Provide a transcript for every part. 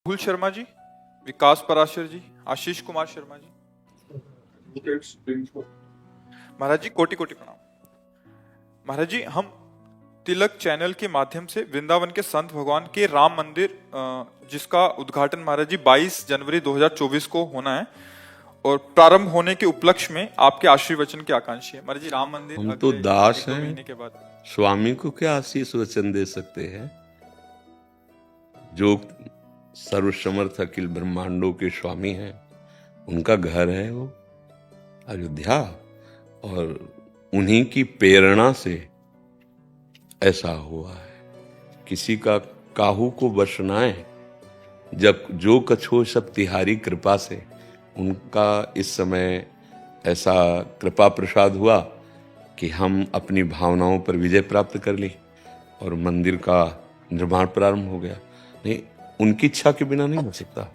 राहुल शर्मा जी, विकास पराशर जी, आशीष कुमार शर्मा जी। महाराज जी कोटि कोटि प्रणाम। महाराज जी, हम तिलक चैनल के माध्यम से वृंदावन के संत भगवान के राम मंदिर जिसका उद्घाटन महाराज जी 22 जनवरी 2024 को होना है और प्रारंभ होने के उपलक्ष्य में आपके आशीर्वचन के आकांक्षी है। महाराज जी, राम मंदिर हम तो दास एक दो हैं, महीने के बाद स्वामी को क्या आशीष वचन दे सकते हैं? जो सर्वसमर्थ अखिल ब्रह्मांडों के स्वामी हैं, उनका घर है वो अयोध्या, और उन्हीं की प्रेरणा से ऐसा हुआ है। किसी का काहू को बसनाए, जब जो कछो सब तिहारी कृपा से, उनका इस समय ऐसा कृपा प्रसाद हुआ कि हम अपनी भावनाओं पर विजय प्राप्त कर ली और मंदिर का निर्माण प्रारंभ हो गया। नहीं, उनकी इच्छा के बिना नहीं हो सकता।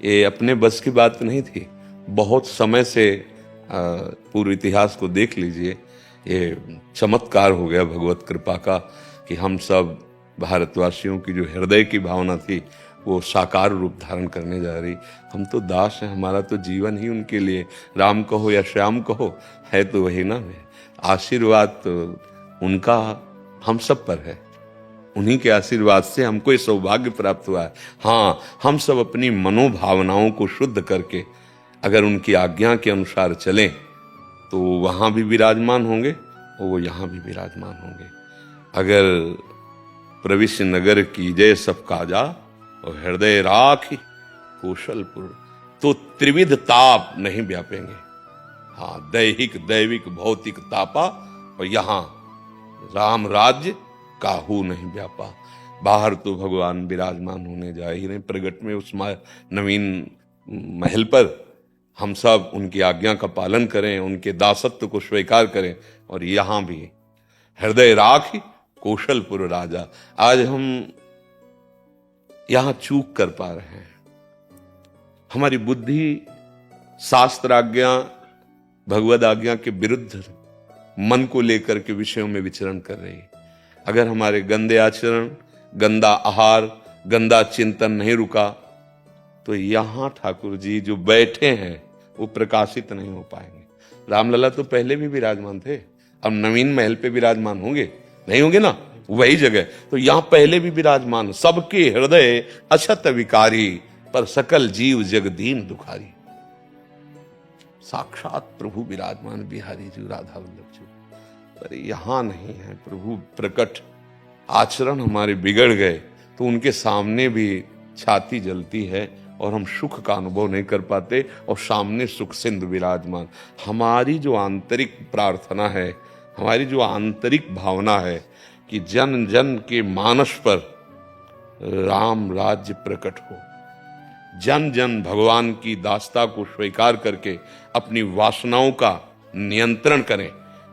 ये अपने बस की बात नहीं थी। बहुत समय से पूर्व इतिहास को देख लीजिए, ये चमत्कार हो गया भगवत कृपा का कि हम सब भारतवासियों की जो हृदय की भावना थी वो साकार रूप धारण करने जा रही। हम तो दास हैं, हमारा तो जीवन ही उनके लिए, राम कहो या श्याम कहो, है तो वही ना। आशीर्वाद तो उनका हम सब पर है, उन्हीं के आशीर्वाद से हमको ये सौभाग्य प्राप्त हुआ है। हाँ, हम सब अपनी मनोभावनाओं को शुद्ध करके अगर उनकी आज्ञा के अनुसार चलें तो वहां भी विराजमान होंगे और वो यहाँ भी विराजमान होंगे। अगर प्रविश्य नगर की जय सब काजा और हृदय राखी कौशलपुर, तो त्रिविध ताप नहीं व्यापेंगे। हाँ, दैहिक दैविक भौतिक तापा, और यहाँ राम राज्य काहू नहीं व्यापा। बाहर तो भगवान विराजमान होने जा ही नहीं प्रगट में उस नवीन महल पर। हम सब उनकी आज्ञा का पालन करें, उनके दासत्व को स्वीकार करें, और यहां भी हृदय राखी कौशलपुर राजा। आज हम यहां चूक कर पा रहे हैं। हमारी बुद्धि शास्त्र आज्ञा भगवद आज्ञा के विरुद्ध मन को लेकर के विषयों में विचरण कर रही है। अगर हमारे गंदे आचरण, गंदा आहार, गंदा चिंतन नहीं रुका तो यहां ठाकुर जी जो बैठे हैं वो प्रकाशित नहीं हो पाएंगे। रामलला तो पहले भी विराजमान थे, अब नवीन महल पे विराजमान होंगे, नहीं होंगे ना, वही जगह। तो यहां पहले भी विराजमान, सबके हृदय अछत विकारी, पर सकल जीव जगदीन दुखारी। साक्षात प्रभु विराजमान बिहारी जी राधा वल्लभ जी, पर यहां नहीं है प्रभु प्रकट। आचरण हमारे बिगड़ गए तो उनके सामने भी छाती जलती है और हम सुख का अनुभव नहीं कर पाते, और सामने सुख सिंधु विराजमान। हमारी जो आंतरिक प्रार्थना है, हमारी जो आंतरिक भावना है कि जन जन के मानस पर राम राज्य प्रकट हो, जन जन भगवान की दासता को स्वीकार करके अपनी वासनाओं का नियंत्रण करें।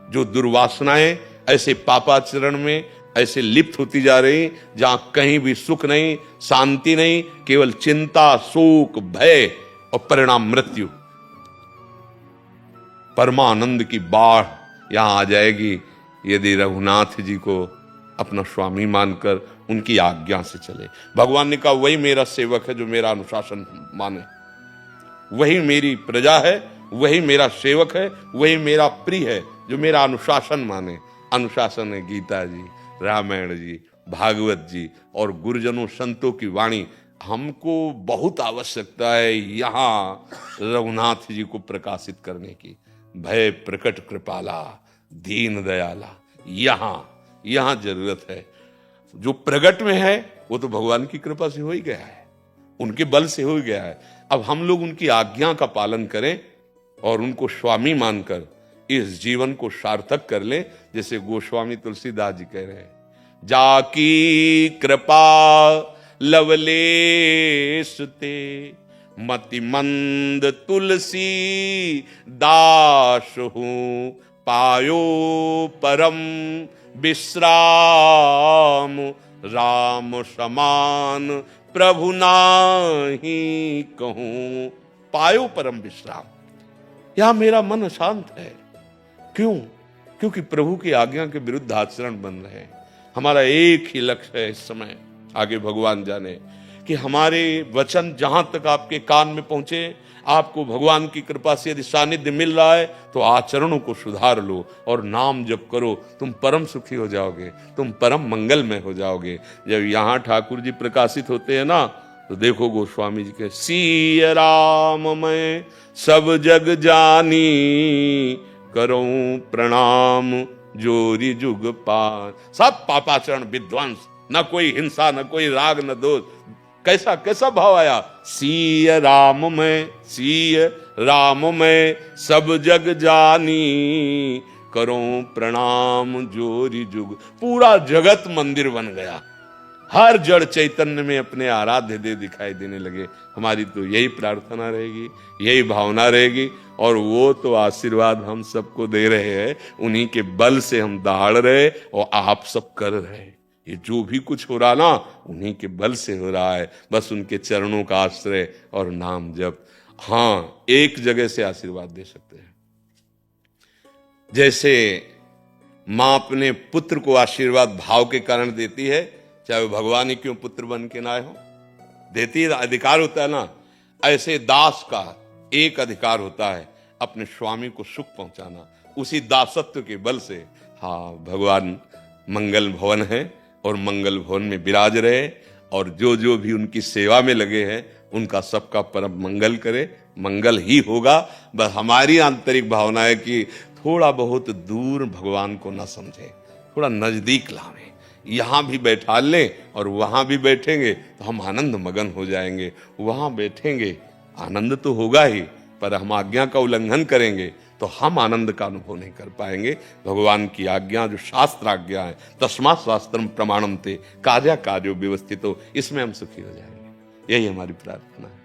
जो दुर्वासनाएं ऐसे पापाचरण में ऐसे लिप्त होती जा रही, जहां कहीं भी सुख नहीं, शांति नहीं, केवल चिंता, शोक, भय और परिणाम मृत्यु। परमानंद की बाढ़ यहां आ जाएगी यदि रघुनाथ जी को अपना स्वामी मानकर उनकी आज्ञा से चले। भगवान ने कहा वही मेरा सेवक है जो मेरा अनुशासन माने, वही मेरी प्रजा है, वही मेरा सेवक है, वही मेरा प्रिय है जो मेरा अनुशासन माने। अनुशासन है गीता जी, रामायण जी, भागवत जी और गुरुजनों संतों की वाणी। हमको बहुत आवश्यकता है यहाँ रघुनाथ जी को प्रकाशित करने की। भय प्रकट कृपाला दीन दयाला, यहाँ जरूरत है। जो प्रगट में है वो तो भगवान की कृपा से हो ही गया है, उनके बल से हो ही गया है। अब हम लोग उनकी आज्ञा का पालन करें और उनको स्वामी मानकर इस जीवन को सार्थक कर ले। जैसे गोस्वामी तुलसीदास जी कह रहे हैं, जाकी कृपा लवलेश ते मति मंद तुलसी दास हूं, पायो परम विश्राम, राम समान प्रभु नाही कहूं। पायो परम विश्राम, यहां मेरा मन अशांत है। क्यों? क्योंकि प्रभु की आज्ञा के विरुद्ध आचरण बन रहे हैं। हमारा एक ही लक्ष्य है इस समय, आगे भगवान जाने, कि हमारे वचन जहां तक आपके कान में पहुंचे, आपको भगवान की कृपा से यदि सानिध्य मिल रहा है तो आचरणों को सुधार लो और नाम जप करो, तुम परम सुखी हो जाओगे, तुम परम मंगलमय हो जाओगे। जब यहाँ ठाकुर जी प्रकाशित होते हैं ना, तो देखो गोस्वामी जी के सिय राम मैं सब जग जानी, करूं प्रणाम जोरी जुग पार। सब पापाचरण विध्वंस, न कोई हिंसा, न कोई राग, न दोष। कैसा कैसा भाव आया, सिय राम मैं सब जग जानी, करूं प्रणाम जोरी जुग। पूरा जगत मंदिर बन गया, हर जड़ चैतन्य में अपने आराध्य देव दिखाई देने लगे। हमारी तो यही प्रार्थना रहेगी, यही भावना रहेगी, और वो तो आशीर्वाद हम सबको दे रहे हैं, उन्हीं के बल से हम दहाड़ रहे और आप सब कर रहे हैं। ये जो भी कुछ हो रहा ना, उन्हीं के बल से हो रहा है, बस उनके चरणों का आश्रय और नाम जप। हाँ, एक जगह से आशीर्वाद दे सकते हैं, जैसे मां अपने पुत्र को आशीर्वाद भाव के कारण देती है, चाहे वो भगवान ही क्यों पुत्र बन के ना हो, देती है, अधिकार होता है ना। ऐसे दास का एक अधिकार होता है, अपने स्वामी को सुख पहुंचाना, उसी दासत्व के बल से। हाँ, भगवान मंगल भवन है और मंगल भवन में विराज रहे, और जो जो भी उनकी सेवा में लगे हैं उनका सबका परम मंगल करे, मंगल ही होगा। बस हमारी आंतरिक भावना है कि थोड़ा बहुत दूर भगवान को ना समझे, थोड़ा नजदीक लावें, यहां भी बैठा लें और वहां भी बैठेंगे तो हम आनंद मगन हो जाएंगे। वहां बैठेंगे आनंद तो होगा ही, पर हम आज्ञा का उल्लंघन करेंगे तो हम आनंद का अनुभव नहीं कर पाएंगे। भगवान की आज्ञा जो शास्त्र आज्ञा है, तस्मात् शास्त्रम प्रमाणम ते कार्या कार्यो व्यवस्थितो, इसमें हम सुखी हो जाएंगे। यही हमारी प्रार्थना है।